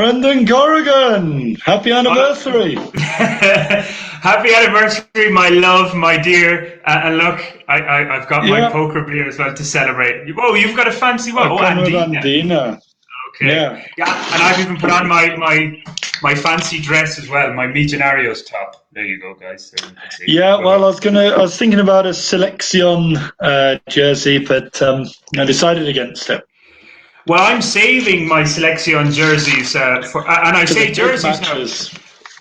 Brendan Corrigan, happy anniversary. Happy anniversary, my love, my dear. And look, I've got my poker beer as well to celebrate. Oh, you've got a fancy one. Oh, Andina. Okay. Yeah, and I've even put on my fancy dress as well, my Millonarios top. There you go, guys. So yeah, well, I was thinking about a Selección jersey, but I decided against it. Well, I'm saving my Selección jerseys for, and I say jerseys now.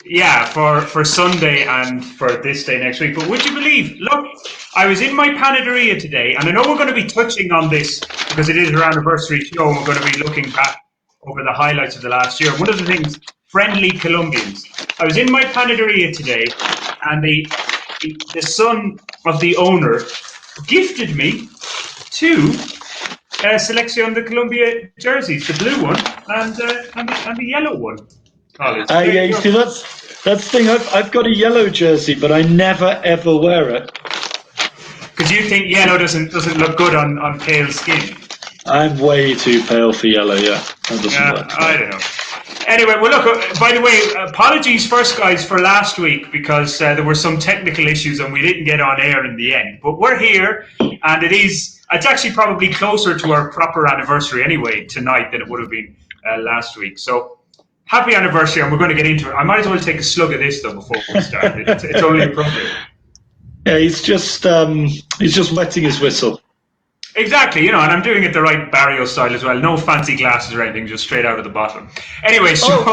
Yeah, for Sunday and for this day next week. But would you believe? Look, I was in my panaderia today, and I know we're going to be touching on this because it is our anniversary show, and we're going to be looking back over the highlights of the last year. One of the things, friendly Colombians. I was in my panaderia today, and the son of the owner gifted me two Selección de Colombia jerseys, the blue one and the yellow one. Yeah, you see, that's the thing. I've got a yellow jersey, but I never ever wear it. Because you think yellow doesn't look good on pale skin. I'm way too pale for yellow. Yeah, that doesn't work. I don't know. Anyway, well, look, by the way, apologies first, guys, for last week because there were some technical issues and we didn't get on air in the end. But we're here, and it's actually probably closer to our proper anniversary anyway tonight than it would have been last week. So happy anniversary, and we're going to get into it. I might as well take a slug of this, though, before we start. It's only appropriate. Yeah, he's just wetting his whistle. Exactly, and I'm doing it the right Barrio style as well. No fancy glasses or anything, just straight out of the bottle. Anyway, so...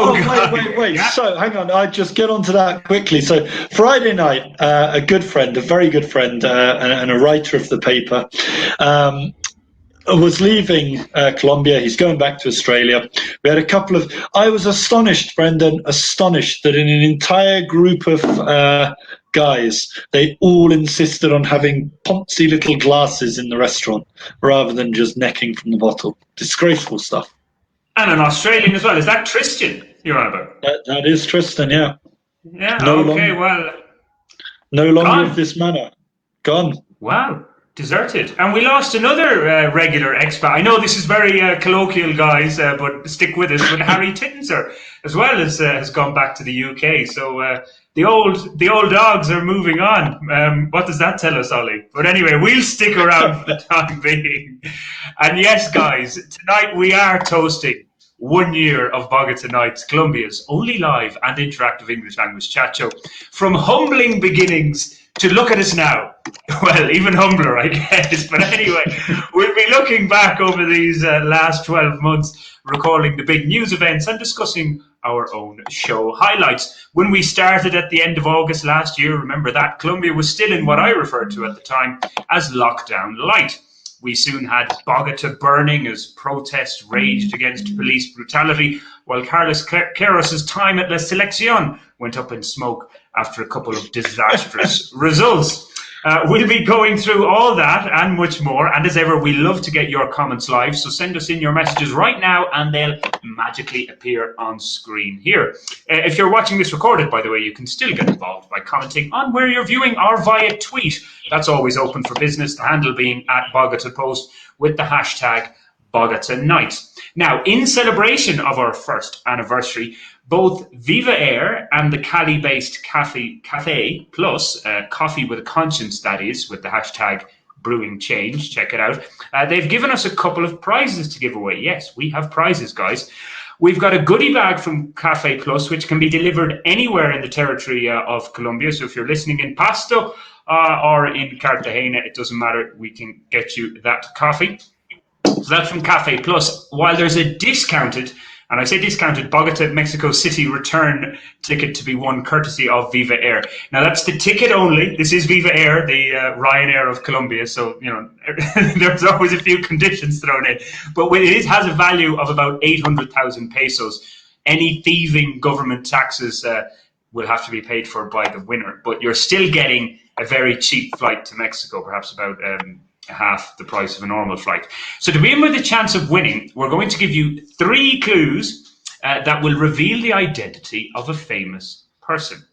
wait. Yeah? So, hang on, I'll just get onto that quickly. So, Friday night, a good friend, a very good friend, and a writer of the paper, was leaving Colombia. He's going back to Australia. We had a couple of... I was astonished, Brendan, that in an entire group of guys, they all insisted on having poncy little glasses in the restaurant rather than just necking from the bottle. Disgraceful stuff. And an Australian as well. Is that Tristan you're on about? That is Tristan, yeah. Yeah, no longer of this manner. Gone. Wow. Deserted. And we lost another regular expat. I know this is very colloquial, guys, but stick with us. But Harry Tittenser as well has gone back to the UK. So the old dogs are moving on. What does that tell us, Ollie? But anyway, we'll stick around for the time being. And yes, guys, tonight we are toasting 1 year of Bogotá Nights, Colombia's only live and interactive English language chat show. From humbling beginnings to look at us now. Well, even humbler, I guess. But anyway, we'll be looking back over these last 12 months, recalling the big news events and discussing our own show highlights. When we started at the end of August last year, remember that, Colombia was still in what I referred to at the time as lockdown light. We soon had Bogotá burning as protests raged against police brutality, while Carlos Queiroz's time at La Selección went up in smoke after a couple of disastrous results. We'll be going through all that and much more. And as ever, we love to get your comments live. So send us in your messages right now and they'll magically appear on screen here. If you're watching this recorded, by the way, you can still get involved by commenting on where you're viewing or via tweet. That's always open for business. The handle being @BogotáPost with the hashtag Bogotá Nights. Now, in celebration of our first anniversary, both Viva Air and the Cali-based Cafe Plus, coffee with a conscience, that is, with the hashtag Brewing Change, check it out. They've given us a couple of prizes to give away. Yes, we have prizes, guys. We've got a goodie bag from Cafe Plus, which can be delivered anywhere in the territory of Colombia. So if you're listening in Pasto or in Cartagena, it doesn't matter. We can get you that coffee. So that's from Cafe Plus. While there's a discounted, and I say discounted, Bogotá, Mexico City return ticket to be won courtesy of Viva Air. Now that's the ticket only. This is Viva Air, the Ryanair of Colombia. So, there's always a few conditions thrown in. But it has a value of about 800,000 pesos. Any thieving government taxes will have to be paid for by the winner. But you're still getting a very cheap flight to Mexico, perhaps about half the price of a normal flight. So to win with a chance of winning, we're going to give you 3 clues that will reveal the identity of a famous person.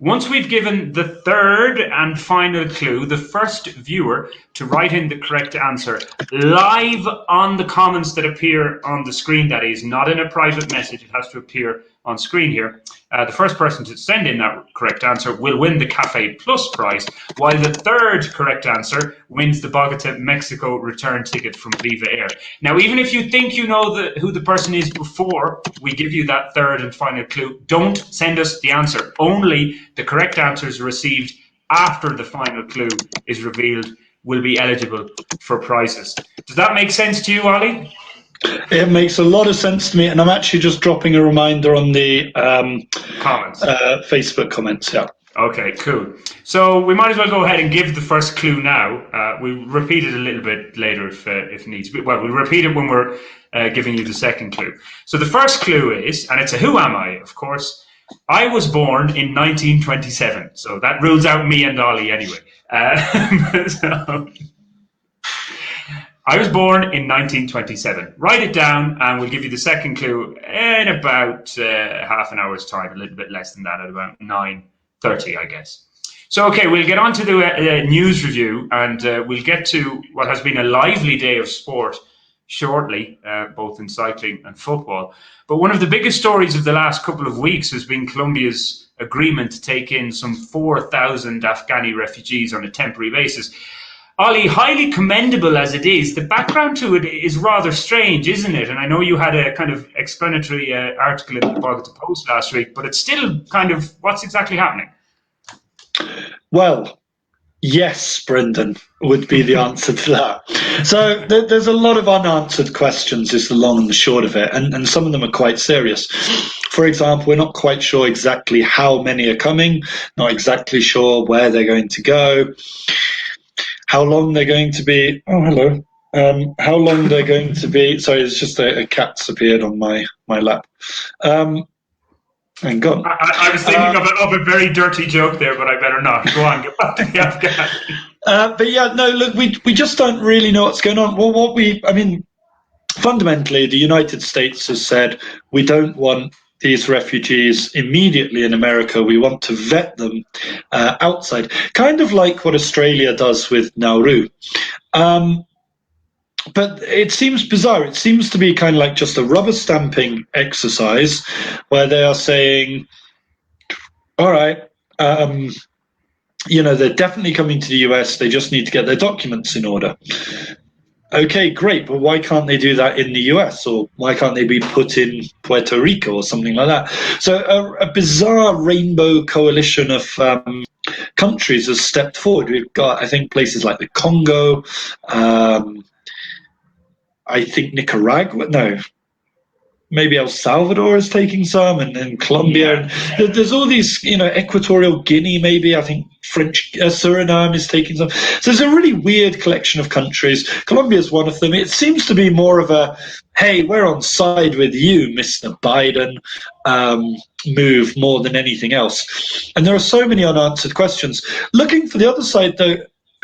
Once we've given the third and final clue, the first viewer to write in the correct answer live on the comments that appear on the screen, that is, not in a private message, it has to appear on screen here. The first person to send in that correct answer will win the Cafe Plus prize, while the third correct answer wins the Bogotá, Mexico return ticket from Viva Air. Now, even if you think you know who the person is before we give you that third and final clue, don't send us the answer. Only the correct answers received after the final clue is revealed will be eligible for prizes. Does that make sense to you, Ollie? It makes a lot of sense to me, and I'm actually just dropping a reminder on the comments, Facebook comments. Yeah. Okay, cool. So we might as well go ahead and give the first clue now. We'll repeat it a little bit later if needs be. Well, we'll repeat it when we're giving you the second clue. So the first clue is, and it's a who am I, of course. I was born in 1927, so that rules out me and Ollie anyway. I was born in 1927. Write it down, and we'll give you the second clue in about half an hour's time, a little bit less than that, at about 9:30, I guess. So, okay, we'll get on to the news review, and we'll get to what has been a lively day of sport shortly, both in cycling and football. But one of the biggest stories of the last couple of weeks has been Colombia's agreement to take in some 4,000 Afghani refugees on a temporary basis. Ollie, highly commendable as it is, the background to it is rather strange, isn't it? And I know you had a kind of explanatory article in the Bogotá Post last week, but it's still kind of, what's exactly happening? Well, yes, Brendan, would be the answer to that. So there's a lot of unanswered questions, is the long and the short of it, and some of them are quite serious. For example, we're not quite sure exactly how many are coming, not exactly sure where they're going to go, how long they're going to be. Oh, hello. How long they're going to be. Sorry, it's just a cat's appeared on my lap. And gone. I was thinking of a very dirty joke there, but I better not. Go on, get back to the Afghan. But yeah, no, look, we just don't really know what's going on. Well, fundamentally, the United States has said we don't want these refugees immediately in America. We want to vet them outside, kind of like what Australia does with Nauru. But it seems bizarre. It seems to be kind of like just a rubber stamping exercise where they are saying, all right, they're definitely coming to the US. They just need to get their documents in order. Okay, great, but why can't they do that in the US, or why can't they be put in Puerto Rico or something like that? So a bizarre rainbow coalition of countries has stepped forward. We've got, I think, places like the Congo, I think Nicaragua, no, maybe El Salvador is taking some, and then Colombia. Yeah. And there's all these, Equatorial Guinea, maybe, I think French, Suriname is taking some. So there's a really weird collection of countries. Colombia is one of them. It seems to be more of a, hey, we're on side with you, Mr. Biden, move more than anything else. And there are so many unanswered questions. Looking for the other side, though,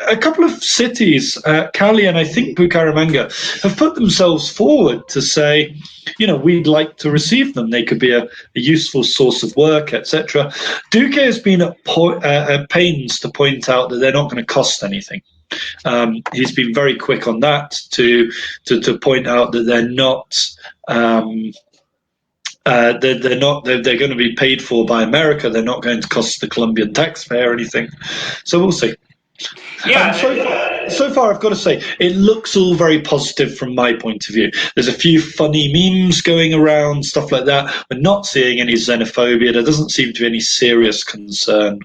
a couple of cities, Cali and I think Bucaramanga, have put themselves forward to say, we'd like to receive them. They could be a useful source of work, etc. Duque has been at pains to point out that they're not going to cost anything. He's been very quick on that to point out that they're not. They're going to be paid for by America. They're not going to cost the Colombian taxpayer anything. So we'll see. Yeah. So far, I've got to say, it looks all very positive from my point of view. There's a few funny memes going around, stuff like that. We're not seeing any xenophobia. There doesn't seem to be any serious concern.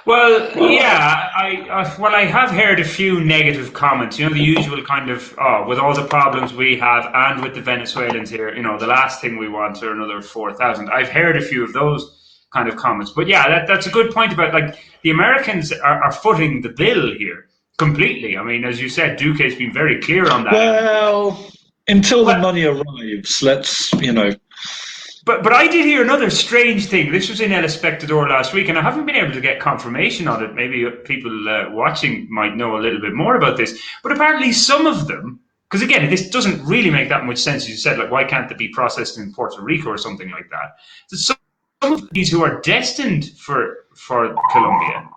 Well, yeah, I have heard a few negative comments. The usual kind of, with all the problems we have and with the Venezuelans here, the last thing we want are another 4,000. I've heard a few of those kind of comments. But yeah, that's a good point about, like, the Americans are footing the bill here completely. I mean, as you said, Duque has been very clear on that. Well, until the money arrives, let's. But I did hear another strange thing. This was in El Espectador last week, and I haven't been able to get confirmation on it. Maybe people watching might know a little bit more about this. But apparently some of them, because again, this doesn't really make that much sense, as you said, like, why can't they be processed in Puerto Rico or something like that? So some of these who are destined for Colombia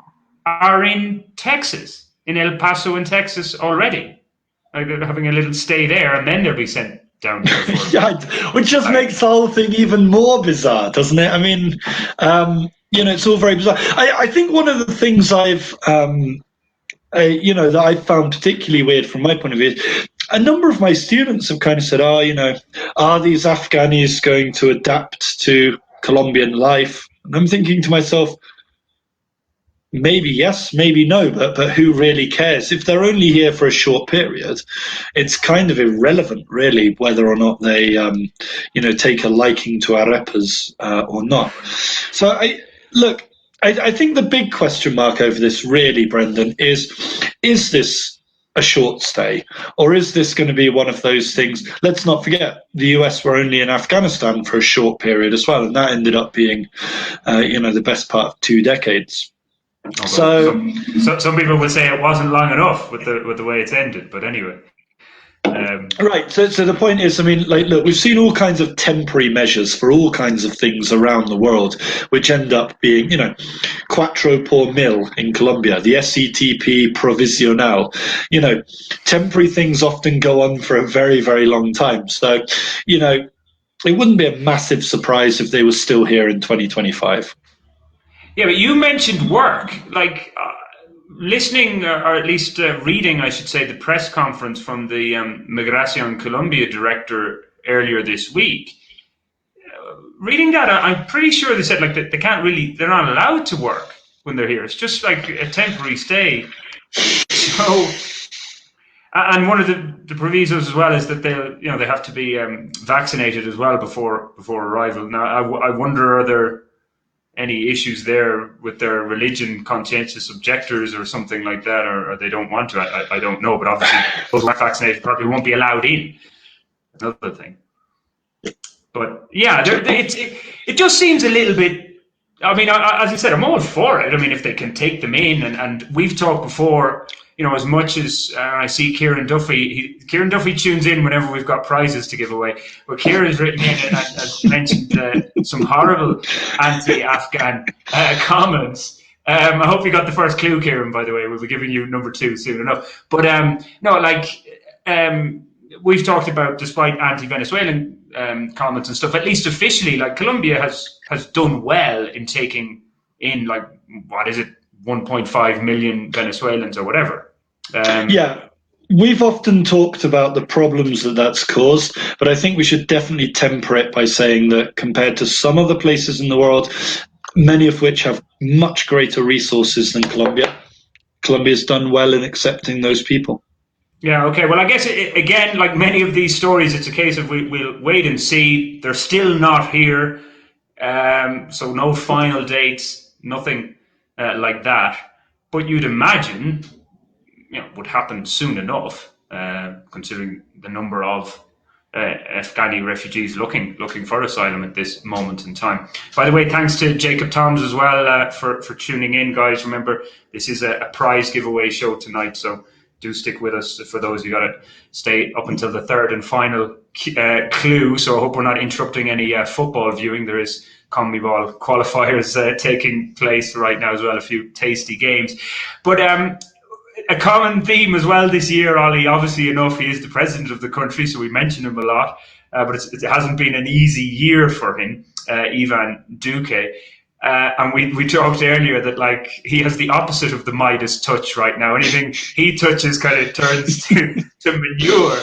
are in Texas, in El Paso in Texas already. Like they're having a little stay there, and then they'll be sent down there. Yeah, which just makes the whole thing even more bizarre, doesn't it? I mean, it's all very bizarre. I think one of the things that I found particularly weird from my point of view is a number of my students have kind of said, are these Afghanis going to adapt to Colombian life? And I'm thinking to myself, maybe yes, maybe no, but who really cares? If they're only here for a short period, it's kind of irrelevant, really, whether or not they, take a liking to arepas or not. So I think the big question mark over this, really, Brendan, is this a short stay, or is this going to be one of those things? Let's not forget, the US were only in Afghanistan for a short period as well, and that ended up being, the best part of 2 decades. So some people would say it wasn't long enough with the way it's ended, but anyway. Right. So the point is, I mean, look, we've seen all kinds of temporary measures for all kinds of things around the world, which end up being, cuatro por mil in Colombia, the SETP provisional. Temporary things often go on for a very, very long time. So, it wouldn't be a massive surprise if they were still here in 2025. Yeah, but you mentioned work, listening, or at least reading, I should say, the press conference from the Migración Colombia director earlier this week. Reading that, I'm pretty sure they said that they're not allowed to work when they're here. It's just like a temporary stay. So, and one of the provisos as well is that they have to be vaccinated as well before arrival. Now, I wonder, are there any issues there with their religion, conscientious objectors or something like that, or they don't want to? I don't know, but obviously those who aren't vaccinated probably won't be allowed in. Another thing. But yeah, it just seems a little bit, I mean, as I said, I'm all for it. I mean, if they can take them in, and we've talked before, as much as I see Kieran Duffy, Kieran Duffy tunes in whenever we've got prizes to give away. But Kieran's written in and has mentioned some horrible anti-Afghan comments. I hope you got the first clue, Kieran, by the way. We'll be giving you number 2 soon enough. But we've talked about, despite anti-Venezuelan comments and stuff, at least officially, Colombia has done well in taking in, 1.5 million Venezuelans or whatever. We've often talked about the problems that's caused, but I think we should definitely temper it by saying that compared to some other places in the world, many of which have much greater resources than Colombia's done well in accepting those people. Yeah, okay. Well, I guess, again, like many of these stories, it's a case of we'll wait and see. They're still not here. So no final dates, nothing like that. But you'd imagine, would happen soon enough, considering the number of Afghani refugees looking for asylum at this moment in time. By the way, thanks to Jacob Toms as well for tuning in, guys. Remember, this is a prize giveaway show tonight, so do stick with us. For those, you got to stay up until the third and final clue. So I hope we're not interrupting any football viewing. There is CONMEBOL qualifiers taking place right now as well, a few tasty games. But a common theme as well this year, Ollie, obviously enough, he is the president of the country, so we mention him a lot, but it hasn't been an easy year for him, Ivan Duque. And we talked earlier that he has the opposite of the Midas touch right now. Anything he touches kind of turns to manure.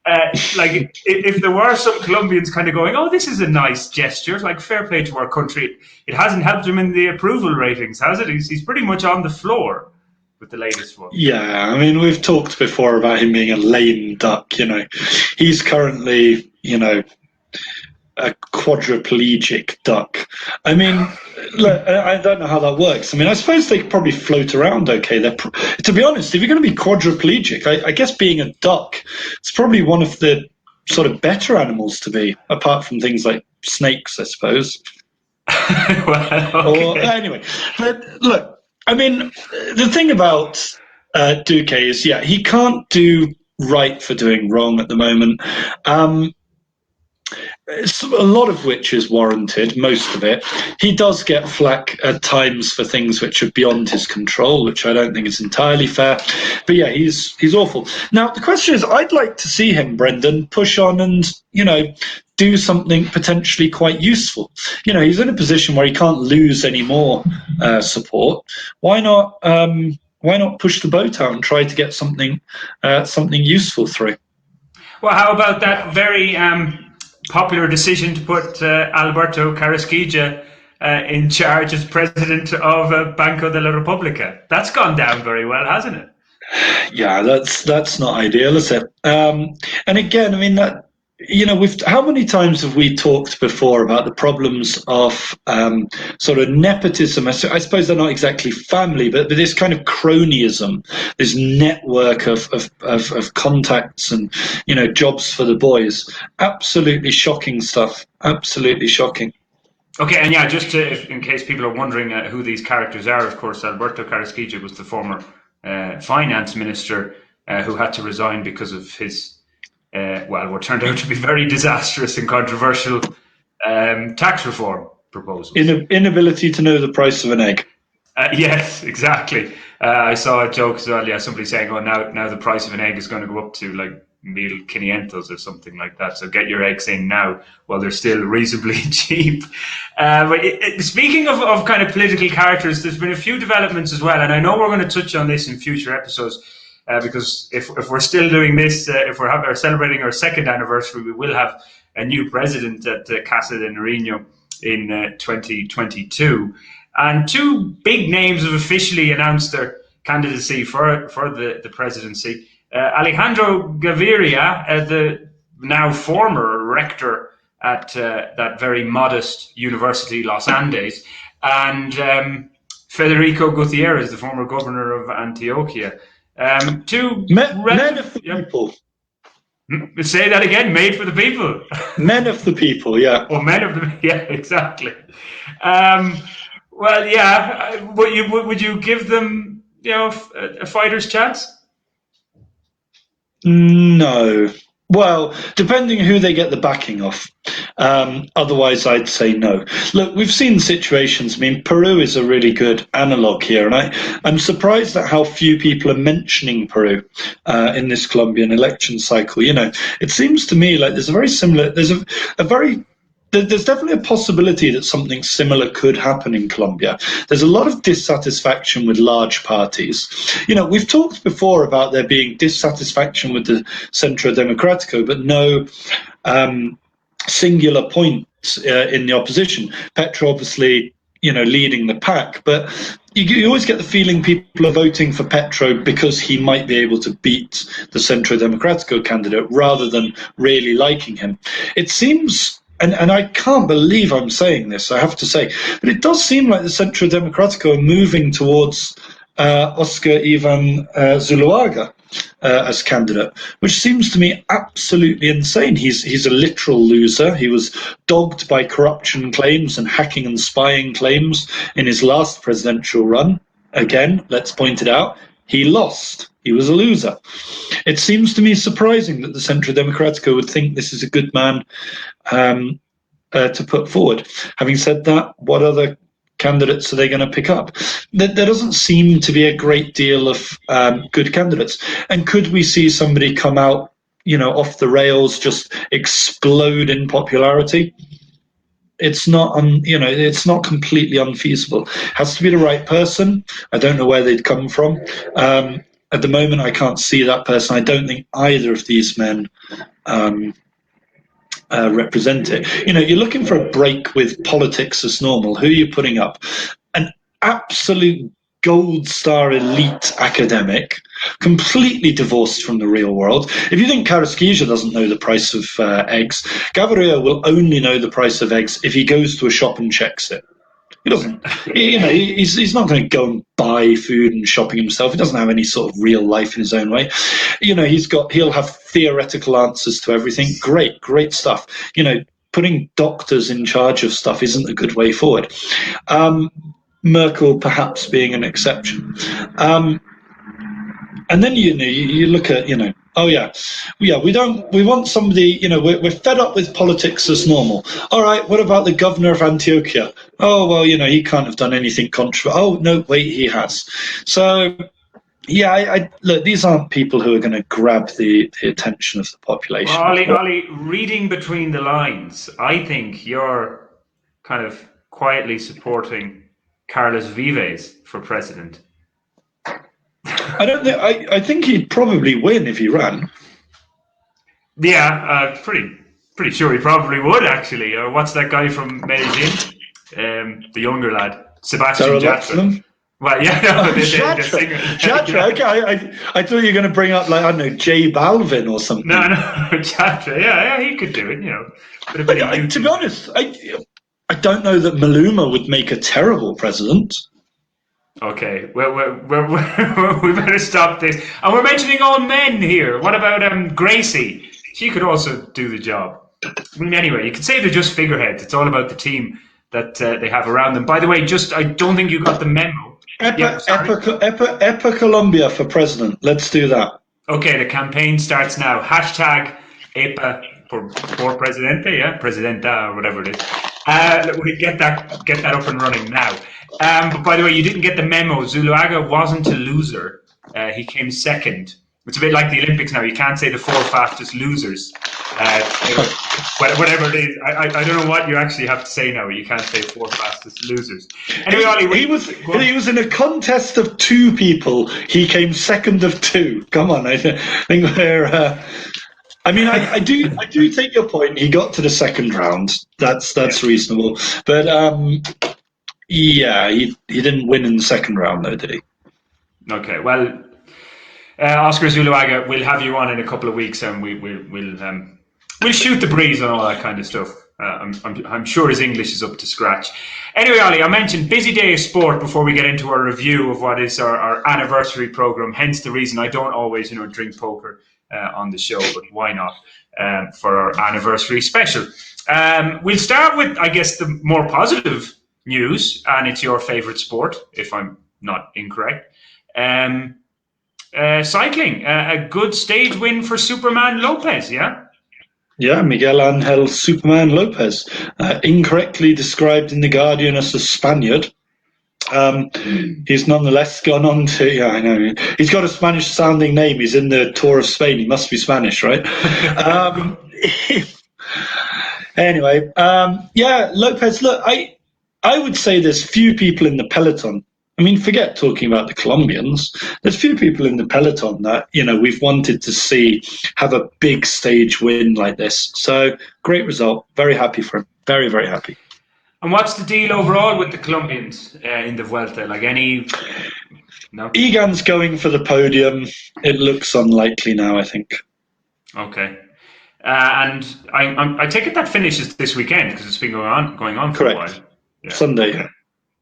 If there were some Colombians kind of going, oh, this is a nice gesture, fair play to our country, it hasn't helped him in the approval ratings, has it? He's pretty much on the floor with the latest one. Yeah, I mean, we've talked before about him being a lame duck, He's currently, a quadriplegic duck. I mean, look, I don't know how that works. I mean, I suppose they probably float around okay. To be honest, if you're going to be quadriplegic, I guess being a duck, it's probably one of the sort of better animals to be, apart from things like snakes, I suppose. Well, okay. Anyway, but look, I mean, the thing about Duque is, he can't do right for doing wrong at the moment. a lot of which is warranted, most of it. He does get flack at times for things which are beyond his control, which I don't think is entirely fair. But yeah, he's awful. Now, the question is, I'd like to see him, Brendan, push on and, do something potentially quite useful. He's in a position where he can't lose any more support. Why not push the boat out and try to get something useful through? Well, how about that very popular decision to put Alberto Carrasquilla in charge as president of Banco de la Repubblica? That's gone down very well, hasn't it? Yeah, that's not ideal, is it? And again, I mean, that how many times have we talked before about the problems of sort of nepotism? I suppose they're not exactly family, but this kind of cronyism, this network of contacts and jobs for the boys. Absolutely shocking stuff. Absolutely shocking. Okay, and yeah, just in case people are wondering who these characters are, of course, Alberto Carrasquilla was the former finance minister who had to resign because of his what turned out to be very disastrous and controversial tax reform proposals. Inability to know the price of an egg. Yes, exactly. I saw a joke as well. Yeah, somebody saying, "Oh, now the price of an egg is going to go up to like 1,500 or something like that. So get your eggs in now while they're still reasonably cheap." But speaking of kind of political characters, there's been a few developments as well, and I know we're going to touch on this in future episodes. Because if we're still doing this, if we're celebrating our second anniversary, we will have a new president at Casa de Nariño in 2022. And two big names have officially announced their candidacy for the presidency. Alejandro Gaviria, the now former rector at that very modest university, Los Andes, and Federico Gutierrez, the former governor of Antioquia. Two men of the people. Say that again. Made for the people. Men of the people. Yeah. Oh, men of the. Yeah, exactly. Well, yeah. Would you give them a fighter's chance? No. Well, depending who they get the backing of. Otherwise, I'd say no. Look, we've seen situations. I mean, Peru is a really good analog here, and I'm surprised at how few people are mentioning Peru in this Colombian election cycle. It seems to me like there's a very similar. There's definitely a possibility that something similar could happen in Colombia. There's a lot of dissatisfaction with large parties. We've talked before about there being dissatisfaction with the Centro Democrático, but no singular points in the opposition. Petro obviously, leading the pack, but you always get the feeling people are voting for Petro because he might be able to beat the Centro Democrático candidate rather than really liking him. It seems... And I can't believe I'm saying this, I have to say, but it does seem like the Centro Democrático are moving towards Oscar Ivan Zuluaga as candidate, which seems to me absolutely insane. He's a literal loser. He was dogged by corruption claims and hacking and spying claims in his last presidential run. Again, let's point it out, he lost. He was a loser. It seems to me surprising that the Centro Democrático would think this is a good man to put forward. Having said that, what other candidates are they going to pick up? There doesn't seem to be a great deal of good candidates. And could we see somebody come out, off the rails, just explode in popularity? It's not, it's not completely unfeasible. Has to be the right person. I don't know where they'd come from. At the moment, I can't see that person. I don't think either of these men represent it. You're looking for a break with politics as normal. Who are you putting up? An absolute gold star elite academic, completely divorced from the real world. If you think Carrasquilla doesn't know the price of eggs, Gaviria will only know the price of eggs if he goes to a shop and checks it. He doesn't. He's not going to go and buy food and shopping himself. He doesn't have any sort of real life in his own way. He'll have theoretical answers to everything. Great stuff. Putting doctors in charge of stuff isn't a good way forward. Merkel perhaps being an exception. And then you look at Oh yeah, yeah. We want somebody. We're fed up with politics as normal. All right. What about the governor of Antioquia? Oh well, he can't have done anything controversial. Oh no, wait, he has. So yeah, I look. These aren't people who are going to grab the attention of the population. Well, Ollie, reading between the lines, I think you're kind of quietly supporting Carlos Vives for president. I don't think. I think he'd probably win if he ran. Yeah, pretty sure he probably would actually. What's that guy from Medellin? The younger lad, Sebastian Yatra. Well, yeah, no, the singer. Yatra. Okay, I thought you were going to bring up I don't know, J Balvin or something. No, Yatra. Yeah, he could do it. To be honest, I don't know that Maluma would make a terrible president. Okay, well, we better stop this. And we're mentioning all men here. What about Gracie? She could also do the job. I mean, anyway, you could say they're just figureheads. It's all about the team that they have around them. By the way, I don't think you got the memo. Epa Colombia for president. Let's do that. Okay, the campaign starts now. Hashtag Epa por Presidente, yeah, Presidenta, or whatever it is. We get that up and running now. But by the way, you didn't get the memo. Zuluaga wasn't a loser. He came second. It's a bit like the Olympics now. You can't say the 4 fastest losers. Whatever it is. I don't know what you actually have to say now. You can't say 4 fastest losers. Anyway, Ollie, he was in a contest of 2 people. He came second of 2. Come on, I think we're. I do take your point. He got to the second round. That's reasonable. But yeah, he didn't win in the second round though, did he? Okay, well. Oscar Zuluaga, we'll have you on in a couple of weeks, and we'll shoot the breeze on all that kind of stuff. I'm sure his English is up to scratch. Anyway, Ollie, I mentioned busy day of sport before we get into our review of what is our anniversary program. Hence the reason I don't always, drink poker on the show, but why not for our anniversary special? We'll start with, I guess, the more positive news, and it's your favorite sport, if I'm not incorrect. Cycling, a good stage win for Superman Lopez, yeah? Yeah, Miguel Angel Superman Lopez, incorrectly described in The Guardian as a Spaniard. He's nonetheless gone on to, yeah, I know, he's got a Spanish-sounding name. He's in the Tour of Spain. He must be Spanish, right? Anyway, yeah, Lopez, look, I would say there's few people in the peloton. I mean, forget talking about the Colombians. There's few people in the peloton that, we've wanted to see have a big stage win like this. So great result. Very happy for him. Very, very happy. And what's the deal overall with the Colombians in the Vuelta? No? Egan's going for the podium. It looks unlikely now, I think. Okay. And I take it that finishes this weekend because it's been going on for a while. Yeah. Sunday.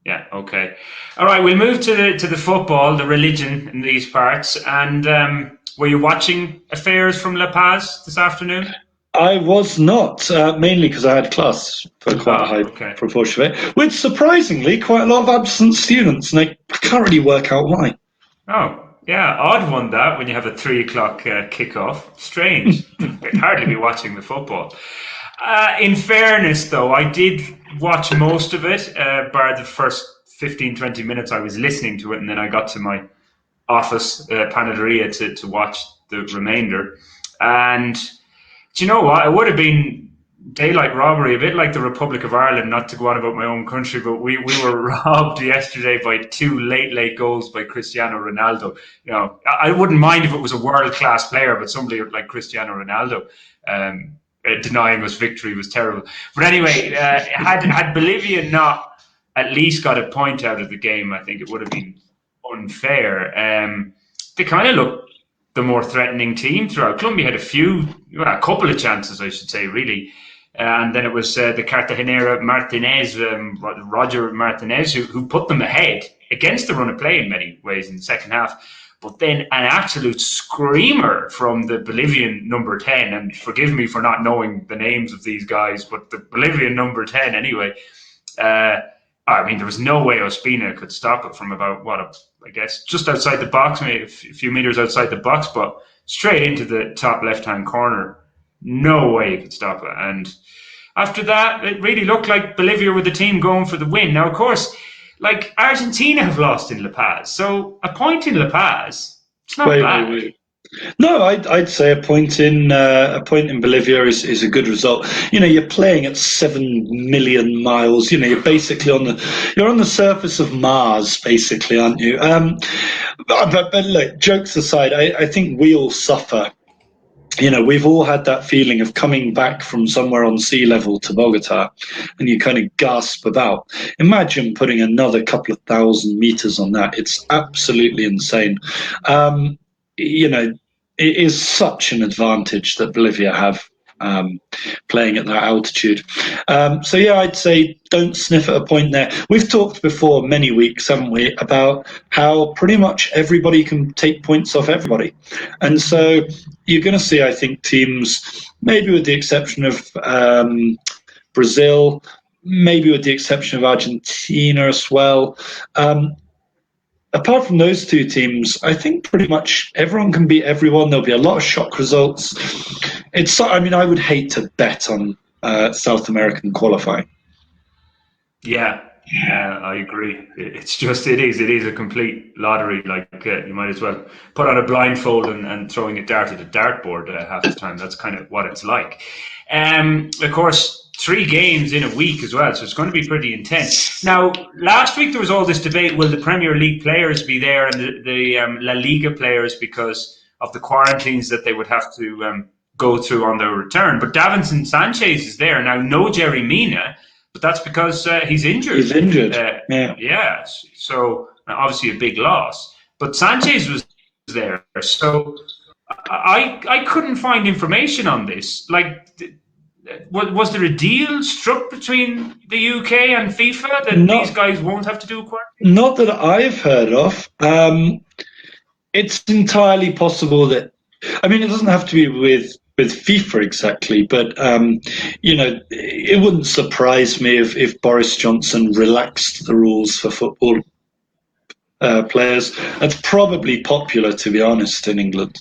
Yeah, okay. All right, we'll move to the football, the religion in these parts. And were you watching affairs from La Paz this afternoon? I was not, mainly because I had class for quite a high proportion of it, with surprisingly quite a lot of absent students, and I can't really work out why. Oh, yeah, odd one that when you have a 3:00 kickoff. Strange. You'd hardly be watching the football. In fairness, though, I did watch most of it, bar the first 15-20 minutes I was listening to it, and then I got to my office, panaderia, to watch the remainder. And do you know what? It would have been daylight robbery, a bit like the Republic of Ireland, not to go on about my own country, but we were robbed yesterday by 2 late goals by Cristiano Ronaldo. I wouldn't mind if it was a world-class player, but somebody like Cristiano Ronaldo denying us victory was terrible. But anyway, had Bolivia not at least got a point out of the game, I think it would have been unfair. They kind of looked the more threatening team throughout. Colombia had a couple of chances, I should say, really. And then it was the Cartagenera Martinez, Roger Martinez, who put them ahead against the run of play in many ways in the second half. But then an absolute screamer from the Bolivian number 10, and forgive me for not knowing the names of these guys, but the Bolivian number 10 anyway. I mean, there was no way Ospina could stop it from about, I guess, just outside the box, maybe a few meters outside the box, but straight into the top left-hand corner. No way he could stop it. And after that, it really looked like Bolivia were the team going for the win. Now, of course, like Argentina have lost in La Paz, so a point in La Paz, it's not bad. Wait. No, I'd say a point in Bolivia is a good result. You know, you're playing at 7 million miles. You know, you're basically on the surface of Mars, basically, aren't you? But look, jokes aside, I think we all suffer. You know, we've all had that feeling of coming back from somewhere on sea level to Bogotá, and you kind of gasp about. Imagine putting another couple of 1,000 meters on that. It's absolutely insane. You know, it is such an advantage that Bolivia have playing at that altitude. So, yeah, I'd say don't sniff at a point there. We've talked before many weeks, haven't we, about how pretty much everybody can take points off everybody. And so you're going to see, I think, teams, maybe with the exception of Brazil, maybe with the exception of Argentina as well, apart from those two teams, I think pretty much everyone can beat everyone. There'll be a lot of shock results. I would hate to bet on South American qualifying. Yeah, I agree. It is a complete lottery. Like you might as well put on a blindfold and throwing a dart at a dartboard half the time. That's kind of what it's like. Of course, 3 games in a week as well, so it's going to be pretty intense. Now, last week there was all this debate, will the Premier League players be there and the La Liga players because of the quarantines that they would have to go through on their return. But Davinson Sanchez is there. Now, no Jerry Mina, but that's because he's injured. He's injured, yeah. So, obviously a big loss. But Sanchez was there, so I couldn't find information on this. Like, was there a deal struck between the UK and FIFA that these guys won't have to do a quarantine? Not that I've heard of. It's entirely possible that, I mean, it doesn't have to be with FIFA exactly, but you know, it wouldn't surprise me if Boris Johnson relaxed the rules for football players. That's probably popular, to be honest, in England.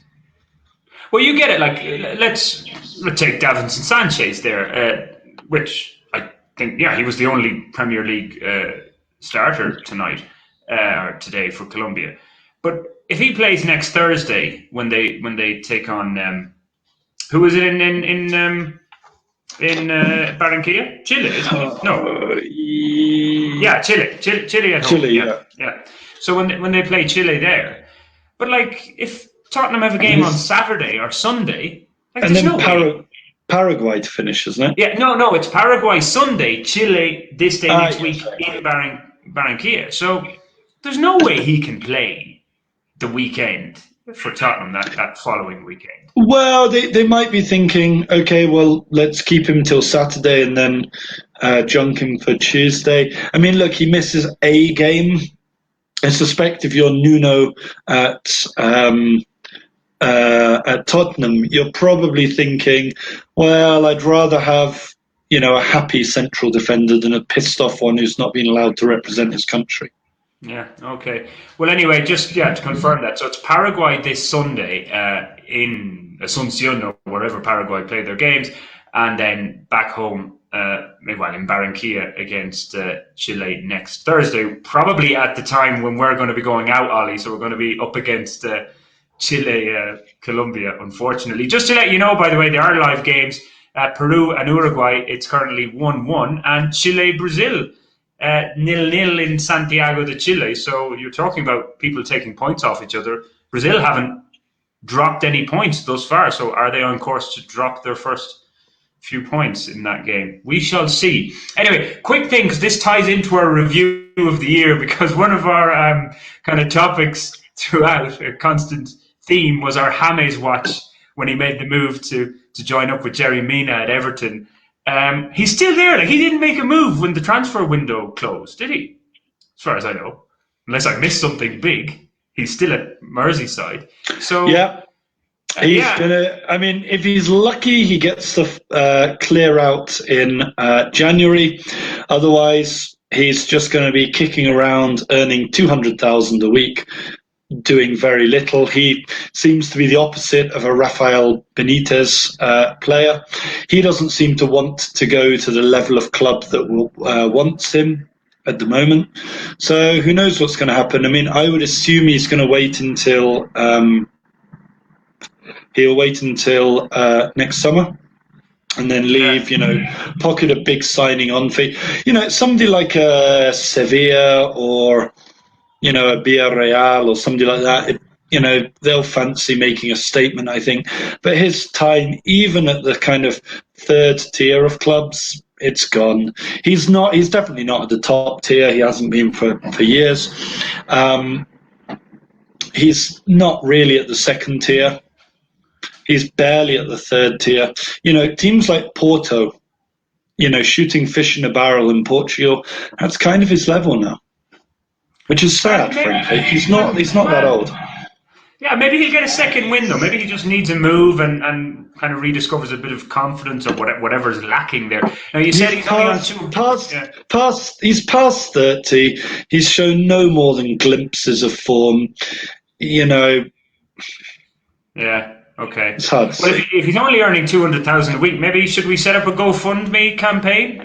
Well, you get it. Like, let's take Davinson Sanchez there, which I think, he was the only Premier League starter tonight or today for Colombia. But if he plays next Thursday when they take on who is it in Barranquilla? Chile, isn't it? No. Yeah, Chile at home. Chile, yeah. So when they play Chile there, but like if Tottenham have a game on Saturday or Sunday, like, and then Paraguay to finish, isn't it? Yeah, no, it's Paraguay Sunday, Chile this day next week in Barranquilla. So there's no way he can play the weekend for Tottenham that following weekend. Well, they might be thinking, okay, well, let's keep him till Saturday and then junk him for Tuesday. I mean, look, he misses a game. I suspect if you're Nuno at Tottenham, you're probably thinking, well, I'd rather have, you know, a happy central defender than a pissed off one who's not been allowed to represent his country. Yeah, okay. Well, anyway, just to confirm that. So it's Paraguay this Sunday in Asunción or wherever Paraguay play their games, and then back home, in Barranquilla against Chile next Thursday, probably at the time when we're going to be going out, Ollie. So we're going to be up against Chile, Colombia, unfortunately. Just to let you know, by the way, there are live games. Peru and Uruguay, it's currently 1-1, and Chile, Brazil, 0-0 in Santiago de Chile. So you're talking about people taking points off each other. Brazil haven't dropped any points thus far, so are they on course to drop their first few points in that game? We shall see. Anyway, quick thing, because this ties into our review of the year, because one of our kind of topics throughout, a constant theme, was our James watch when he made the move to join up with Jerry Mina at Everton. He's still there. Like, he didn't make a move when the transfer window closed, did he? As far as I know, unless I missed something big, he's still at Merseyside. So yeah, he's gonna. I mean, if he's lucky, he gets to clear out in January. Otherwise, he's just going to be kicking around, earning 200,000 a week, doing very little. He seems to be the opposite of a Rafael Benitez player. He doesn't seem to want to go to the level of club that wants him at the moment. So who knows what's going to happen? I mean, I would assume he's going to wait until next summer. And then leave, pocket a big signing on fee. Somebody like Sevilla or, a Villarreal or somebody like that, they'll fancy making a statement, I think. But his time, even at the kind of third tier of clubs, it's gone. He's definitely not at the top tier. He hasn't been for years. He's not really at the second tier. He's barely at the third tier. Teams like Porto, shooting fish in a barrel in Portugal, that's kind of his level now, which is sad, frankly. He's not that old. Yeah, maybe he'll get a second win, though. Maybe he just needs a move and kind of rediscovers a bit of confidence or whatever's lacking there. Now, you said he's past 30. He's shown no more than glimpses of form, Yeah. Okay. It's hard to see. If he's only earning 200,000 a week, maybe should we set up a GoFundMe campaign?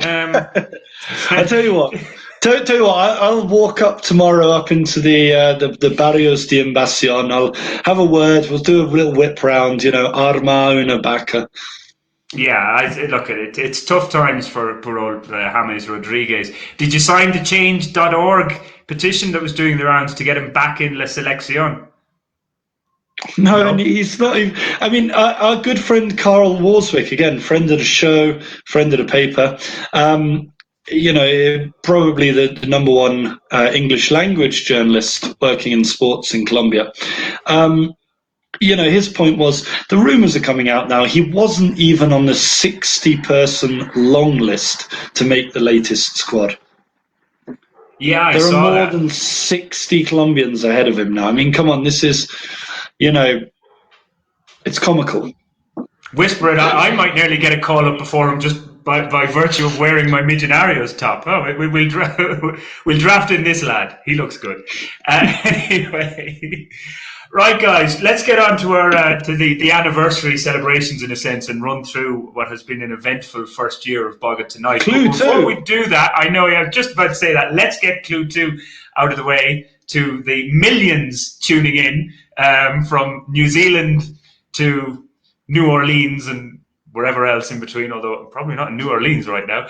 I tell you what. I'll walk up tomorrow up into the Barrios de Invasion. I'll have a word. We'll do a little whip round. Arma una vaca. Yeah, look at it. It's tough times for poor old James Rodriguez. Did you sign the change.org petition that was doing the rounds to get him back in La Selección? No, and he's not even. I mean, our good friend Carl Warswick, again, friend of the show, friend of the paper, probably the number one English language journalist working in sports in Colombia. His point was the rumours are coming out now. He wasn't even on the 60-person long list to make the latest squad. Yeah, I there saw are more that. than 60 Colombians ahead of him now. I mean, come on, this is. It's comical. Whisper it. I might nearly get a call up before him just by virtue of wearing my Millonarios top. Oh, we'll draft in this lad. He looks good. Anyway, right, guys, let's get on to our to the anniversary celebrations in a sense and run through what has been an eventful first year of Bogotá Nights. Before we do that, I know I'm just about to say that. Let's get Clue 2 out of the way to the millions tuning in from New Zealand to New Orleans and wherever else in between, although probably not in New Orleans right now.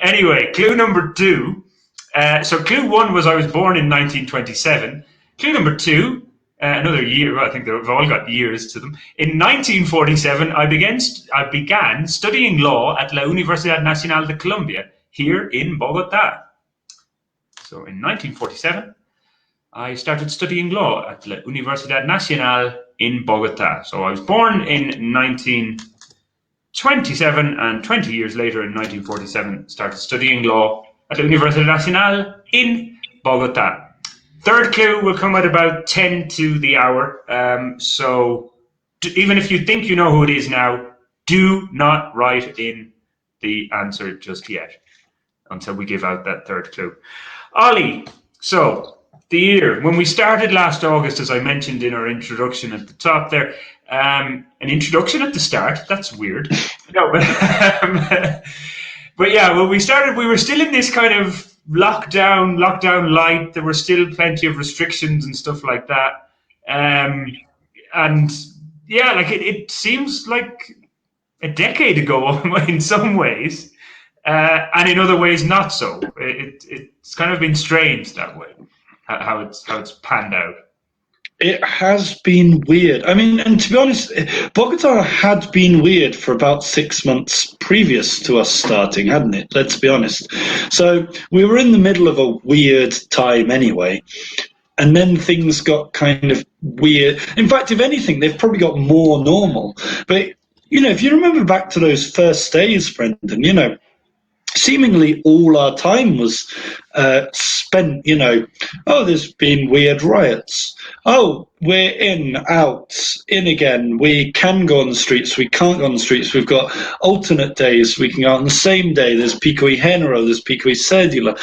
Anyway, clue number 2. So clue 1 was I was born in 1927. Clue number 2, another year, I think they've all got years to them. In 1947, I began studying law at La Universidad Nacional de Colombia here in Bogotá. So in 1947, I started studying law at La Universidad Nacional in Bogotá. So I was born in 1927 and 20 years later in 1947 started studying law at La Universidad Nacional in Bogotá. Third clue will come at about 10 to the hour. So even if you think you know who it is now, do not write in the answer just yet until we give out that third clue. Ollie, so the year, when we started last August, as I mentioned in our introduction at the top there, an introduction at the start, that's weird. No, but yeah, when we started, we were still in this kind of lockdown light. There were still plenty of restrictions and stuff like that. And yeah, like it seems like a decade ago in some ways, and in other ways not so. It's kind of been strange that way. How it's panned out. It has been weird. I mean, and to be honest, Bogotá had been weird for about 6 months previous to us starting, hadn't it? Let's be honest. So we were in the middle of a weird time anyway. And then things got kind of weird. In fact, if anything, they've probably got more normal. But, if you remember back to those first days, Brendan, seemingly all our time was spent, there's been weird riots. Oh, we're in, out, in again. We can go on the streets. We can't go on the streets. We've got alternate days. We can go out on the same day. There's Pico y Género. There's Pico y Cédula.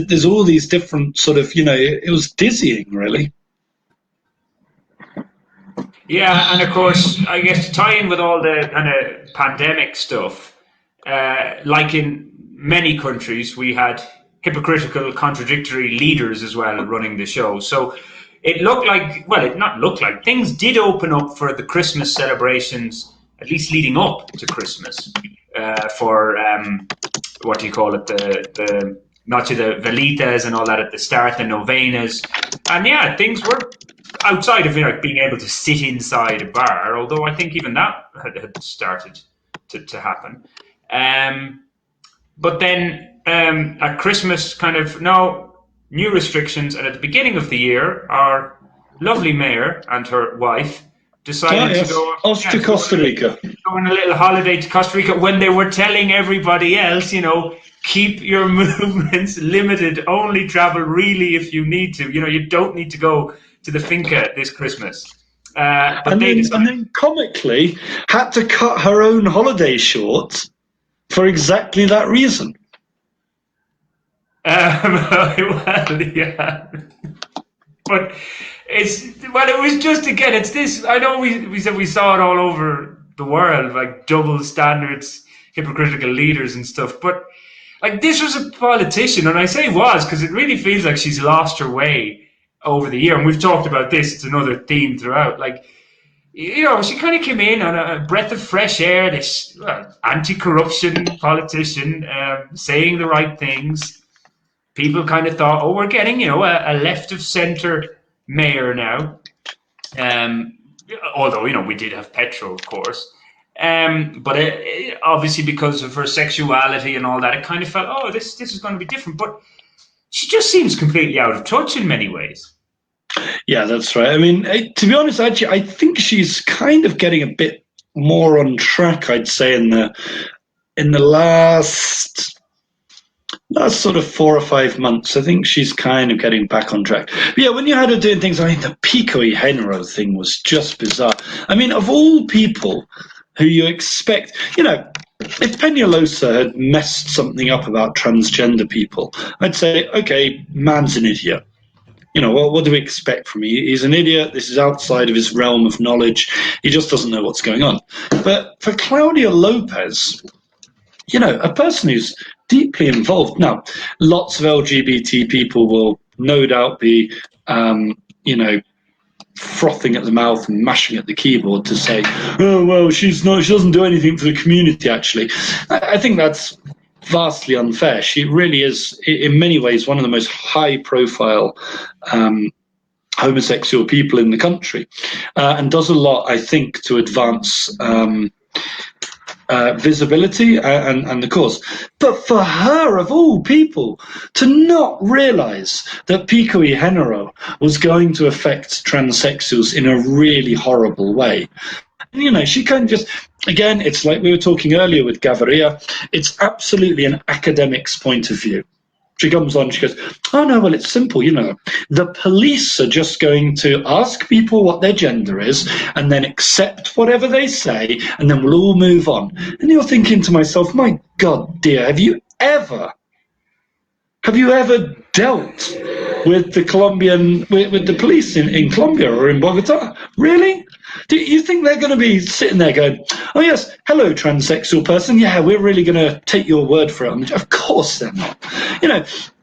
There's all these different sort of, it was dizzying, really. Yeah, and of course, I guess to tie in with all the kind of pandemic stuff, like in many countries, we had hypocritical, contradictory leaders as well running the show. So it looked like, well, it not looked like, things did open up for the Christmas celebrations, at least leading up to Christmas, for what do you call it, the Noche de Velitas and all that at the start, the novenas. And yeah, things were outside of being able to sit inside a bar, although I think even that had started to happen. But then at Christmas, kind of, no, new restrictions. And at the beginning of the year, our lovely mayor and her wife decided to go off to Costa Rica. Go on a little holiday to Costa Rica when they were telling everybody else, keep your movements limited, only travel really if you need to. You don't need to go to the finca this Christmas. And then comically had to cut her own holiday short for exactly that reason. Well, yeah. But it was just, again, it's this, I know we said we saw it all over the world, like double standards, hypocritical leaders and stuff, but like this was a politician, and I say was because it really feels like she's lost her way over the year, and we've talked about this, it's another theme throughout, like, she kind of came in on a breath of fresh air, this anti-corruption politician, saying the right things. People kind of thought, we're getting, a left of centre mayor now. Although, we did have petrol, of course. But obviously because of her sexuality and all that, it kind of felt, this is going to be different. But she just seems completely out of touch in many ways. Yeah, that's right. I mean, to be honest, actually, I think she's kind of getting a bit more on track, I'd say, in the last sort of 4 or 5 months. I think she's kind of getting back on track. But yeah, when you had her doing things, the Pico y Género thing was just bizarre. I mean, of all people who you expect, if Peñalosa had messed something up about transgender people, I'd say, okay, man's an idiot. What do we expect from him? He's an idiot. This is outside of his realm of knowledge. He just doesn't know what's going on. But for Claudia Lopez, a person who's deeply involved. Now, lots of LGBT people will no doubt be, frothing at the mouth and mashing at the keyboard to say, oh, well, she doesn't do anything for the community, actually. I think that's vastly unfair. She really is, in many ways, one of the most high-profile homosexual people in the country, and does a lot, I think, to advance visibility and the cause. But for her, of all people, to not realise that Pico y Género was going to affect transsexuals in a really horrible way. She kind of just, again, it's like we were talking earlier with Gaviria, it's absolutely an academic's point of view. She comes on, she goes, oh no, well, it's simple, the police are just going to ask people what their gender is and then accept whatever they say, and then we'll all move on. And you're thinking to myself, my God, dear, have you ever dealt with the Colombian, with the police in Colombia or in Bogotá? Really? Do you think they're going to be sitting there going, oh yes, hello, transsexual person, yeah, we're really going to take your word for it? Of course they're not.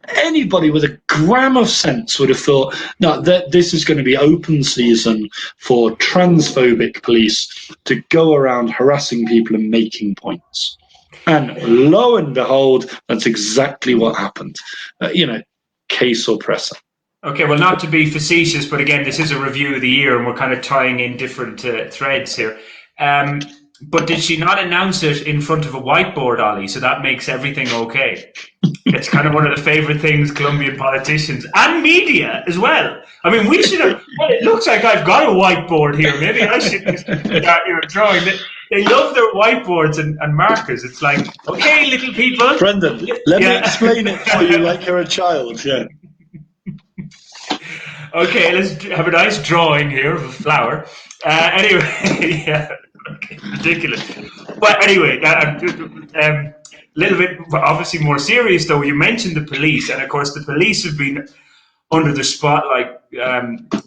Anybody with a gram of sense would have thought, no, that this is going to be open season for transphobic police to go around harassing people and making points. And lo and behold, that's exactly what happened. Case or presser. Okay, well, not to be facetious, but again, this is a review of the year and we're kind of tying in different threads here. But did she not announce it in front of a whiteboard, Ollie? So that makes everything okay. It's kind of one of the favorite things Colombian politicians and media as well. I mean, we should have, well, it looks like I've got a whiteboard here. Maybe I should start drawing. They love their whiteboards and markers. It's like, okay, little people. Brendan, let me explain it for you like you're a child. Yeah. Okay, let's have a nice drawing here of a flower. Anyway, yeah, okay, ridiculous. But anyway, a little bit obviously more serious though. You mentioned the police, and of course the police have been under the spotlight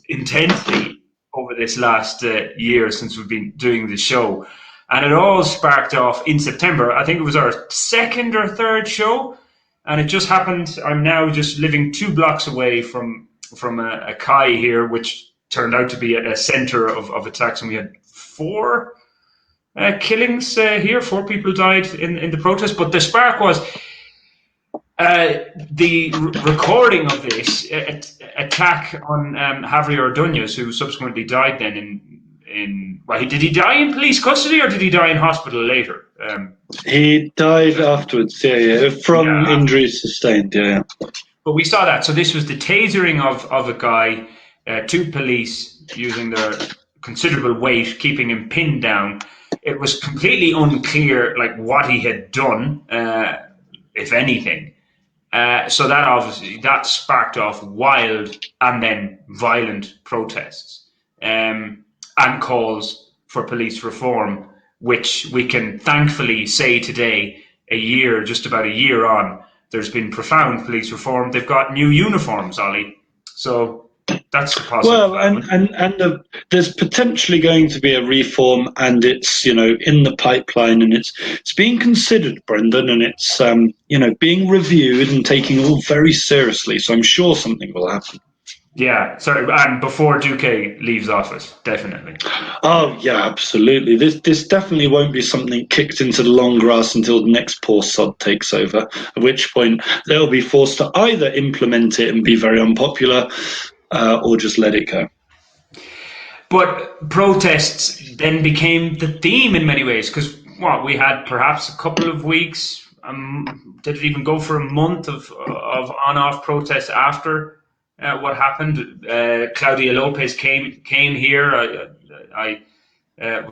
intensely over this last year since we've been doing the show. And it all sparked off in September. I think it was our second or third show. And it just happened, I'm now just living 2 blocks away from a Kai here, which turned out to be a center of attacks. And we had 4 killings here. 4 people died in the protest. But the spark was the recording of this attack on Javier Ordóñez, who subsequently died then did he die in police custody or did he die in hospital later? He died afterwards, from injuries sustained, But we saw that. So this was the tasering of a guy, 2 police using their considerable weight, keeping him pinned down. It was completely unclear, like, what he had done, if anything. So that sparked off wild and then violent protests and calls for police reform, which we can thankfully say today, just about a year on, there's been profound police reform. They've got new uniforms, Ollie. So that's a positive. Well, and there's potentially going to be a reform, and it's in the pipeline, and it's being considered, Brendan, and it's being reviewed and taken all very seriously. So I'm sure something will happen. Yeah, sorry, and before Duque leaves office, definitely. Oh yeah, absolutely. This definitely won't be something kicked into the long grass until the next poor sod takes over. At which point they'll be forced to either implement it and be very unpopular, or just let it go. But protests then became the theme in many ways, because we had perhaps a couple of weeks. Did it even go for a month of on-off protests after? What happened? Claudia Lopez came here. I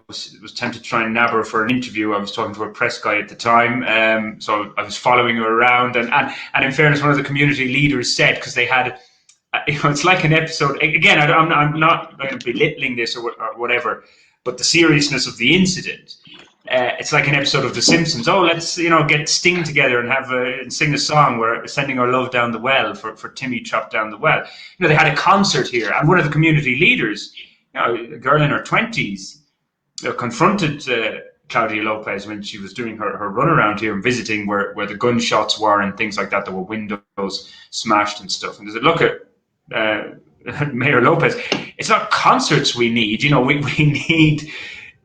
was tempted to try and nab her for an interview. I was talking to a press guy at the time, so I was following her around. And in fairness, one of the community leaders said, because they had, it's like an episode. Again, I'm not going to be belittling this or whatever, but the seriousness of the incident. It's like an episode of The Simpsons. Oh, let's get Sting together and have sing a song. We're sending our love down the well for Timmy chopped down the well. They had a concert here, and one of the community leaders, a girl in her 20s, confronted Claudia Lopez when she was doing her run around here and visiting where the gunshots were and things like that. There were windows smashed and stuff. And they said, "Look at Mayor Lopez. It's not concerts we need. We need."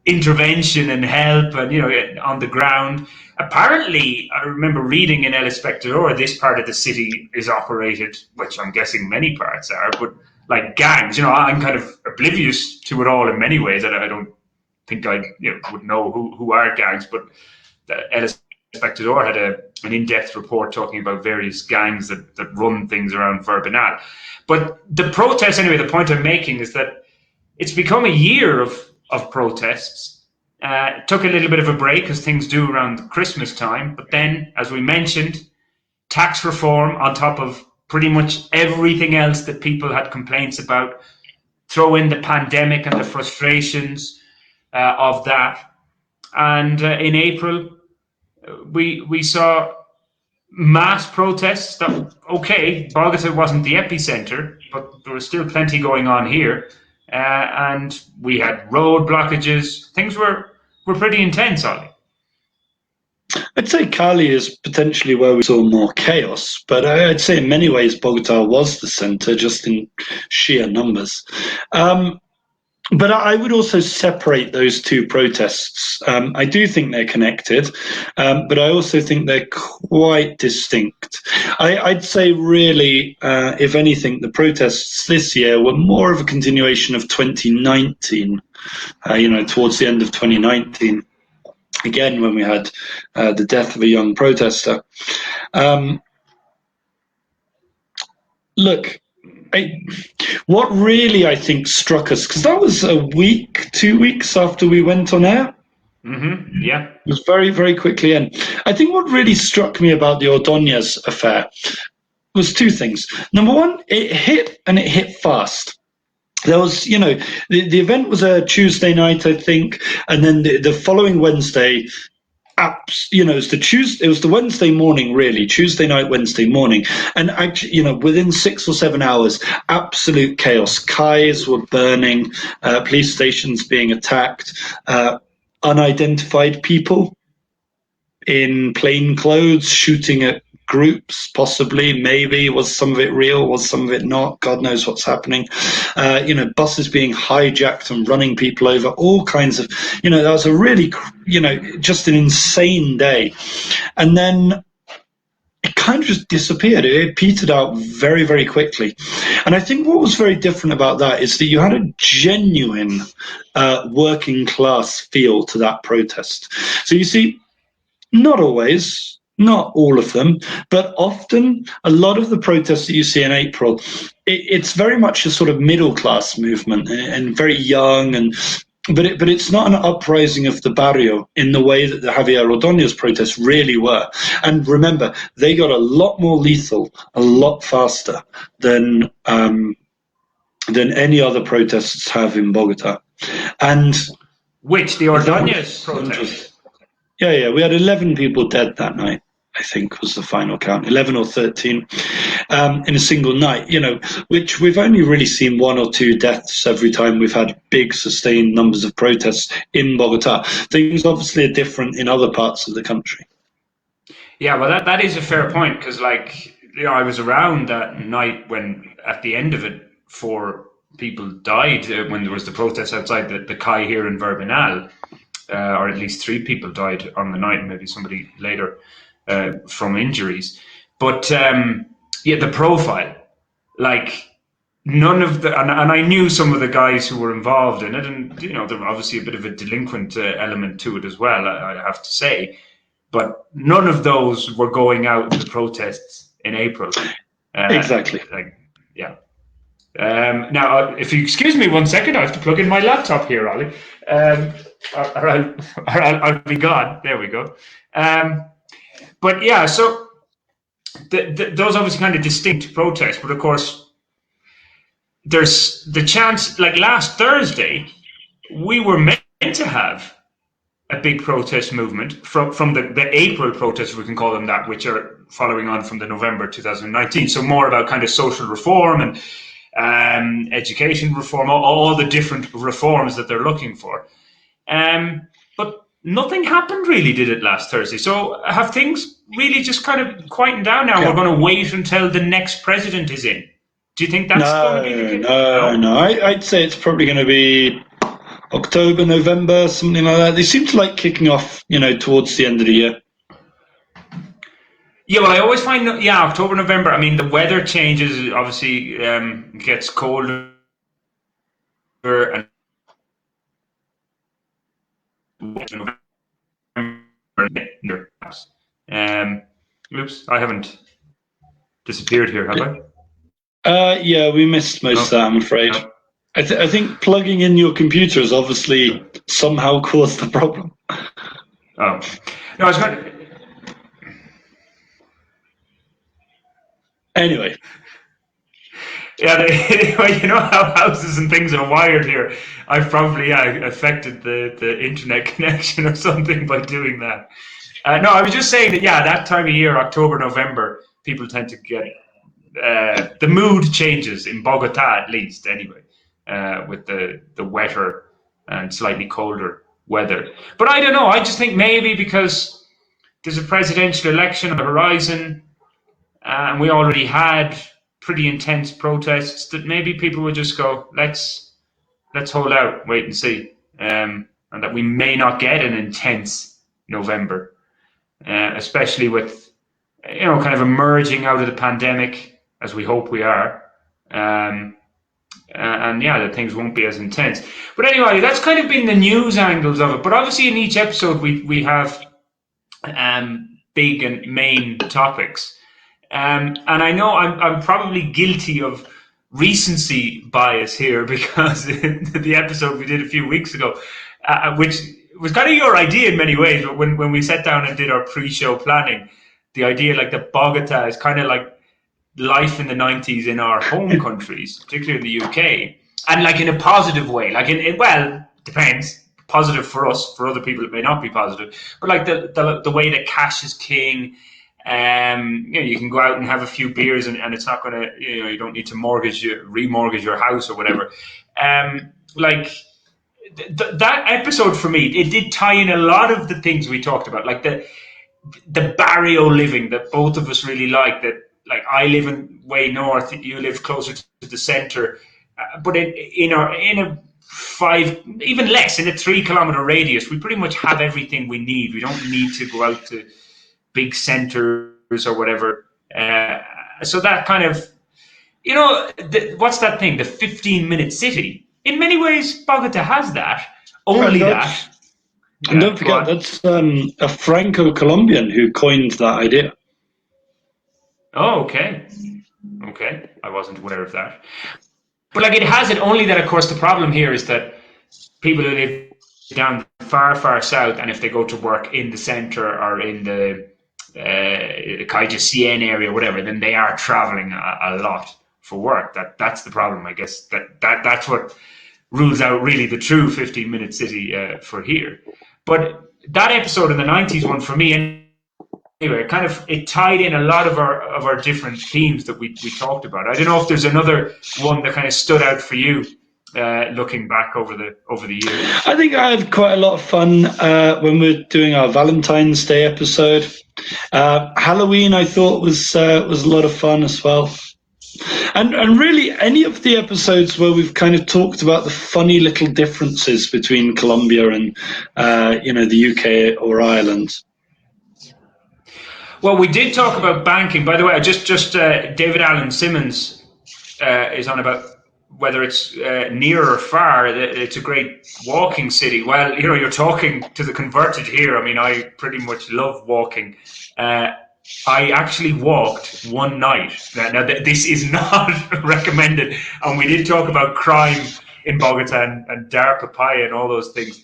Intervention and help, and on the ground. Apparently, I remember reading in El Espectador, this part of the city is operated, which I'm guessing many parts are, but like gangs. I'm kind of oblivious to it all in many ways. I don't think I would know who are gangs, but El Espectador had an in-depth report talking about various gangs that run things around Verbinal. But the protest, anyway, the point I'm making is that it's become a year of protests. Took a little bit of a break, as things do around Christmas time. But then, as we mentioned, tax reform on top of pretty much everything else that people had complaints about. Throw in the pandemic and the frustrations of that. And in April, we saw mass protests. Bogotá wasn't the epicenter, but there was still plenty going on here. And we had road blockages. Things were pretty intense, Ollie. I'd say Cali is potentially where we saw more chaos, but I'd say in many ways Bogotá was the center, just in sheer numbers. But I would also separate those two protests. I do think they're connected, but I also think they're quite distinct. I'd say really, if anything, the protests this year were more of a continuation of 2019, towards the end of 2019, again, when we had the death of a young protester. Look, what really, I think, struck us, because that was 2 weeks after we went on air. Mm-hmm. Yeah. It was very, very quickly in. I think what really struck me about the Ordóñez affair was 2 things. Number one, it hit fast. There was, the event was a Tuesday night, I think, and then the following Wednesday, it was it was the Wednesday morning, really, Tuesday night, Wednesday morning, and actually, within 6 or 7 hours, absolute chaos. Kais were burning, police stations being attacked, unidentified people in plain clothes shooting at groups, possibly, maybe. Was some of it real? Was some of it not? God knows what's happening. Buses being hijacked and running people over, all kinds of, that was a really, just an insane day. And then it kind of just disappeared. It petered out very, very quickly. And I think what was very different about that is that you had a genuine working class feel to that protest. So you see, not always, not all of them, but often a lot of the protests that you see in April, it's very much a sort of middle class movement and very young, but it's not an uprising of the barrio in the way that the Javier Ordóñez protests really were. And remember, they got a lot more lethal, a lot faster than any other protests have in Bogotá. And which the Ordóñez protest. Yeah, we had 11 people dead that night, I think was the final count, 11 or 13 in a single night, which we've only really seen 1 or 2 deaths every time we've had big sustained numbers of protests in Bogotá. Things obviously are different in other parts of the country. Yeah, well, that is a fair point, because I was around that night when at the end of it 4 people died when there was the protest outside the CAI here in Verbinal. Or at least 3 people died on the night, and maybe somebody later from injuries. But the profile, none of the, and I knew some of the guys who were involved in it, and there was obviously a bit of a delinquent element to it as well, I have to say. But none of those were going out in the protests in April. Exactly. Now, if you excuse me 1 second, I have to plug in my laptop here, Ollie. Or I'll be gone. There we go. But yeah, so those obviously kind of distinct protests, but of course, there's the chance. Like last Thursday, we were meant to have a big protest movement from the April protests, we can call them that, which are following on from the November 2019. So more about kind of social reform and education reform, all the different reforms that they're looking for. But nothing happened really, did it, last Thursday? So have things really just kind of quietened down now? Yeah. We're going to wait until the next president is in. Do you think that's going to be the case? No. I'd say it's probably going to be October, November, something like that. They seem to like kicking off, towards the end of the year. Yeah, well, I always find that, October, November, I mean, the weather changes, obviously, gets colder and oops, I haven't disappeared here, have I? Yeah, we missed most of that, I'm afraid. No. I think plugging in your computer has obviously somehow caused the problem. Oh. No, I was going to... Anyway. Yeah, you know how houses and things are wired here. I've probably affected the internet connection or something by doing that. No, I was just saying that, that time of year, October, November, people tend to get... the mood changes, in Bogotá at least, anyway, with the wetter and slightly colder weather. But I don't know, I just think maybe because there's a presidential election on the horizon, and we already had pretty intense protests, that maybe people would just go, let's hold out, wait and see, and that we may not get an intense November, especially with kind of emerging out of the pandemic, as we hope we are, and that things won't be as intense. But anyway, that's kind of been the news angles of it. But obviously, in each episode, we have big and main topics. And I know I'm probably guilty of recency bias here, because in the episode we did a few weeks ago, which was kind of your idea in many ways, but when we sat down and did our pre-show planning, the idea that Bogotá is kind of like life in the 90s in our home countries, particularly in the UK, and in a positive way, depends. positive for us. For other people, it may not be positive. But like the way that cash is king. You can go out and have a few beers, and it's not going to, you don't need to remortgage your house or whatever. That episode for me, it did tie in a lot of the things we talked about, like the barrio living that both of us really like. That, like, I live in way north, you live closer to the center, but in a 5, even less, in a 3-kilometer radius, we pretty much have everything we need. We don't need to go out to big centers or whatever. So that kind of, what's that thing? The 15-minute city. In many ways, Bogota has that. Only that. And don't forget, that's a Franco-Colombian who coined that idea. Oh, okay. Okay, I wasn't aware of that. But like, it has it, only that, of course, the problem here is that people who live down far, far south, and if they go to work in the center or in the Calle Cien area or whatever, then they are traveling a lot for work. That's the problem, I guess. That's what rules out really the true 15-minute city for here. But that episode in the 90s one, for me, anyway, it tied in a lot of our different themes that we talked about. I don't know if there's another one that kind of stood out for you, looking back over the years. I think I had quite a lot of fun when we were doing our Valentine's Day episode. Halloween, I thought, was a lot of fun as well. And really, any of the episodes where we've kind of talked about the funny little differences between Colombia and the UK or Ireland. Well, we did talk about banking. By the way, just David Allen Simmons is on about whether it's near or far. It's a great walking city. Well, you're talking to the converted here. I mean, I pretty much love walking. I actually walked one night. Now, this is not recommended. And we did talk about crime in Bogota and Dar Papaya and all those things.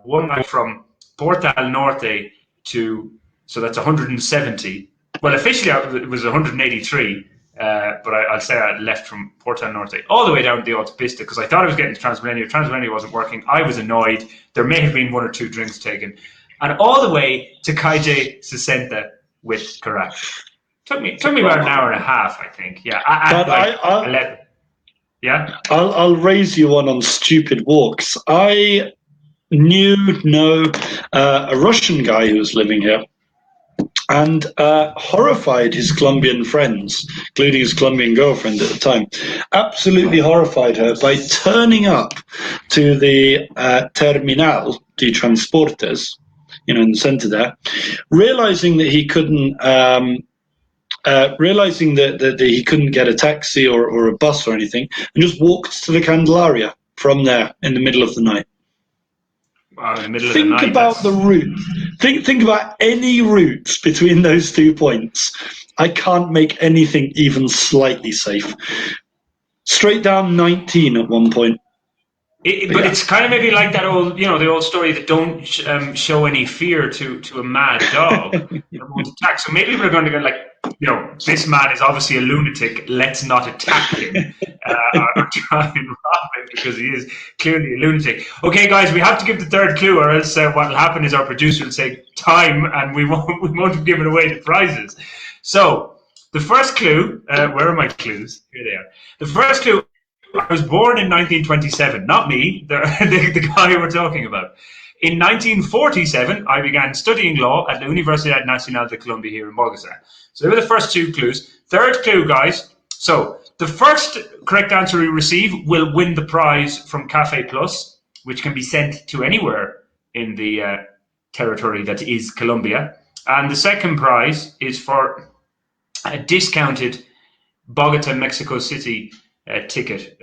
One night from Portal Norte to, so that's 170. Well, officially it was 183. But I'll say I left from Portal Norte all the way down to the Autopista because I thought I was getting to Transmilenio. Transmilenio wasn't working. I was annoyed. There may have been 1 or 2 drinks taken. And all the way to Calle 60 with Corrigan. Took me about an hour and a half, I think. Yeah. I'll raise you one on stupid walks. I know a Russian guy who was living here and horrified his Colombian friends, including his Colombian girlfriend at the time, absolutely horrified her by turning up to the Terminal de Transportes, in the center there, realizing that he couldn't that he couldn't get a taxi or a bus or anything, and just walked to the Candelaria from there in the middle of the night. Wow, in the middle of the night. Think about the route. Think about any route between those 2 points. I can't make anything even slightly safe. Straight down 19 at one point. But it's kind of maybe like that old, the old story that don't show any fear to a mad dog. Won't attack. So maybe we're going to go like, this man is obviously a lunatic. Let's not attack him or try and rob him because he is clearly a lunatic. Okay, guys, we have to give the third clue, or else what will happen is our producer will say time, and we won't have given away the prizes. So the first clue, where are my clues? Here they are. The first clue. I was born in 1927, not me, the guy we're talking about. In 1947, I began studying law at the Universidad Nacional de Colombia here in Bogotá. So they were the first 2 clues. Third clue, guys. So the first correct answer we receive will win the prize from Cafe Plus, which can be sent to anywhere in the territory that is Colombia. And the second prize is for a discounted Bogota, Mexico City ticket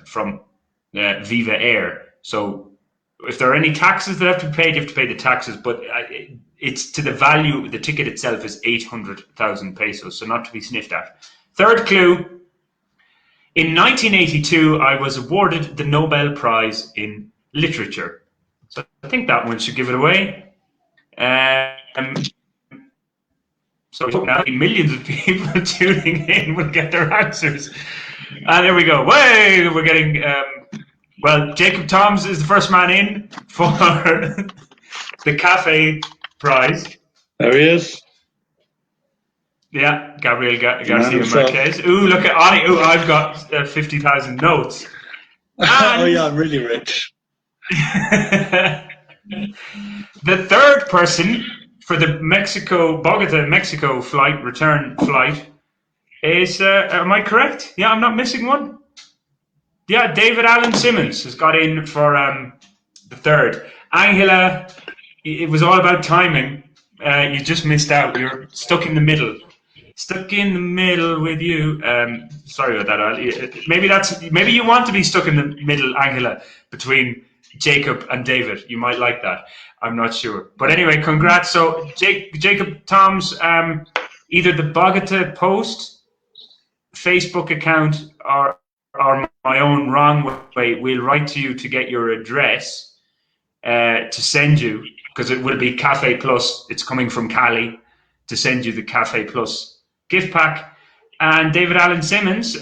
from Viva Air. So if there are any taxes that have to be paid, you have to pay the taxes, but it's to the value. The ticket itself is 800,000 pesos, so not to be sniffed at. Third clue. In 1982, I was awarded the Nobel Prize in Literature. So I think that one should give it away. So now millions of people tuning in will get their answers. And there we go. Way, we're getting Well, Jacob Toms is the first man in for the cafe prize. There he is. Yeah, Gabriel Garcia Marquez. Ooh, look at Ollie. Ooh, I've got 50,000 notes. Oh yeah, I'm really rich. The third person for the Bogotá, Mexico return flight is, am I correct? Yeah, I'm not missing one. Yeah, David Allen Simmons has got in for the third. Angela, it was all about timing. You just missed out. You're stuck in the middle. Stuck in the middle with you. Sorry about that, Ali. Maybe you want to be stuck in the middle, Angela, between Jacob and David. You might like that. I'm not sure. But anyway, congrats. So Jacob Toms, either the Bogotá Post Facebook account or my own wrong way, we'll write to you to get your address to send you, because it will be Cafe Plus. It's coming from Cali to send you the Cafe Plus gift pack. And David Allen Simmons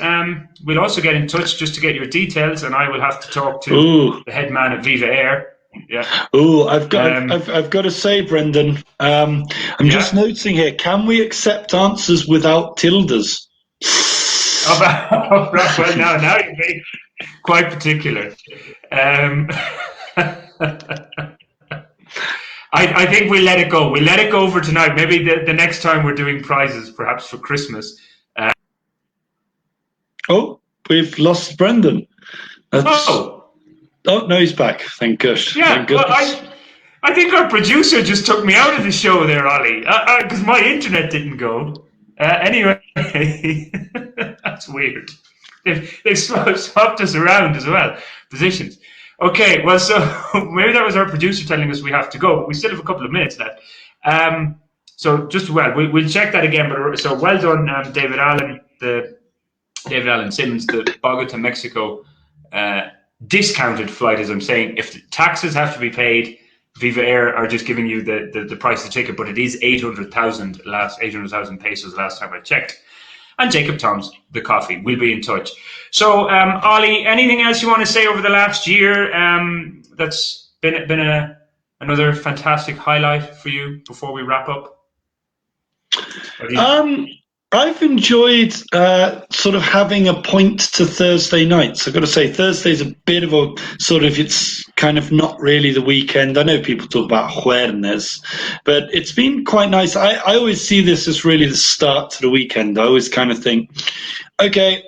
will also get in touch just to get your details, and I will have to talk to the head man at Viva Air. Yeah. Oh, I've got to say, Brendan, I'm just noticing here, can we accept answers without tildes? Well, now you're being quite particular. I think we'll let it go. We'll let it go for tonight. Maybe the next time we're doing prizes, perhaps for Christmas. We've lost Brendan. Oh, no, he's back. Thank gosh. Yeah, Thank goodness. Well, I think our producer just took me out of the show there, Ollie, because my internet didn't go. Anyway, that's weird. They've swapped us around as well, positions. Okay, well, so maybe that was our producer telling us we have to go, but we still have a couple of minutes left. So just we'll check that again. But so well done, David Allen, David Allen Simmons, the Bogotá, Mexico discounted flight, as I'm saying. If the taxes have to be paid, Viva Air are just giving you the price of the ticket, but it is 800,000 pesos last time I checked. And Jacob Toms, the coffee, will be in touch. So, Ollie, anything else you want to say over the last year that's been another fantastic highlight for you before we wrap up? I've enjoyed sort of having a point to Thursday nights. I've got to say, Thursday's a bit of a sort of, it's kind of not really the weekend. I know people talk about jueves, but it's been quite nice. I always see this as really the start to the weekend. I always kind of think, okay,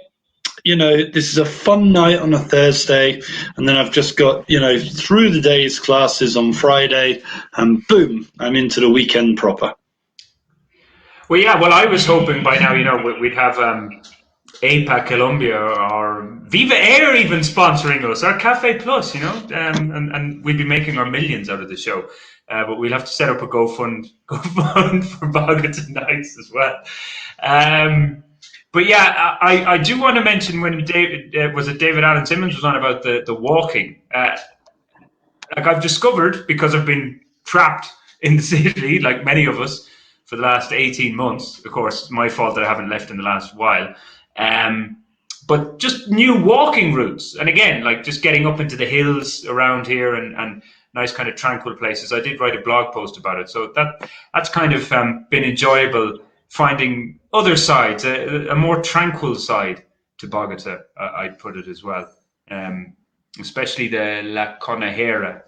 this is a fun night on a Thursday, and then I've just got, through the day's classes on Friday, and boom, I'm into the weekend proper. Well, yeah. Well, I was hoping by now, we'd have APAC Colombia or Viva Air even sponsoring us, or Cafe Plus, and we'd be making our millions out of the show. But we'll have to set up a GoFund for Bogotá Nights as well. But yeah, I do want to mention when David Allen Simmons was on about the walking. Like I've discovered, because I've been trapped in the city, like many of us, for the last 18 months. Of course, my fault that I haven't left in the last while. But just new walking routes. And again, like just getting up into the hills around here and nice kind of tranquil places. I did write a blog post about it. So that's kind of been enjoyable, finding other sides, a more tranquil side to Bogotá, I'd put it as well. Especially the La Conejera.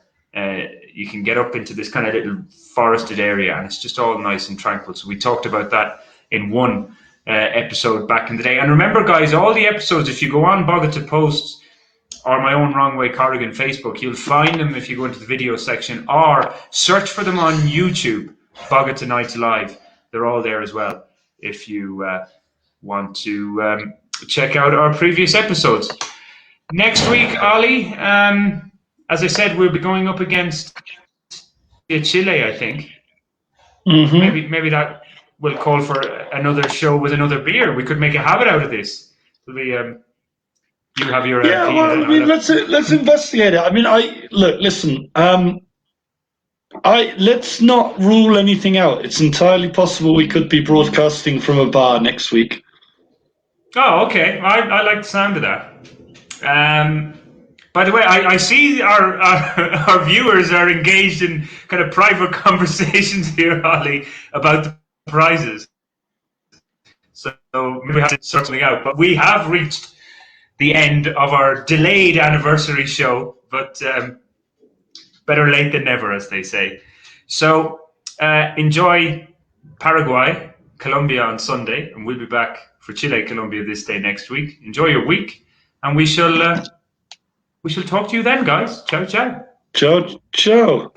You can get up into this kind of little forested area, and it's just all nice and tranquil. So we talked about that in one episode back in the day. And remember, guys, all the episodes, if you go on Bogotá Posts or My Own Wrong Way Corrigan Facebook, you'll find them if you go into the video section, or search for them on YouTube, Bogotá Nights Live. They're all there as well if you want to check out our previous episodes. Next week, Ollie, as I said, we'll be going up against Chile, I think. Mm-hmm. Maybe that will call for another show with another beer. We could make a habit out of this. It'll be, you have your let's investigate it. Let's not rule anything out. It's entirely possible we could be broadcasting from a bar next week. Oh, okay. I like the sound of that. By the way, I see our viewers are engaged in kind of private conversations here, Ollie, about the prizes. So maybe we have to sort something out. But we have reached the end of our delayed anniversary show, but better late than never, as they say. So enjoy Paraguay, Colombia on Sunday, and we'll be back for Chile, Colombia this day next week. Enjoy your week, and we shall talk to you then, guys. Ciao, ciao. Ciao, ciao.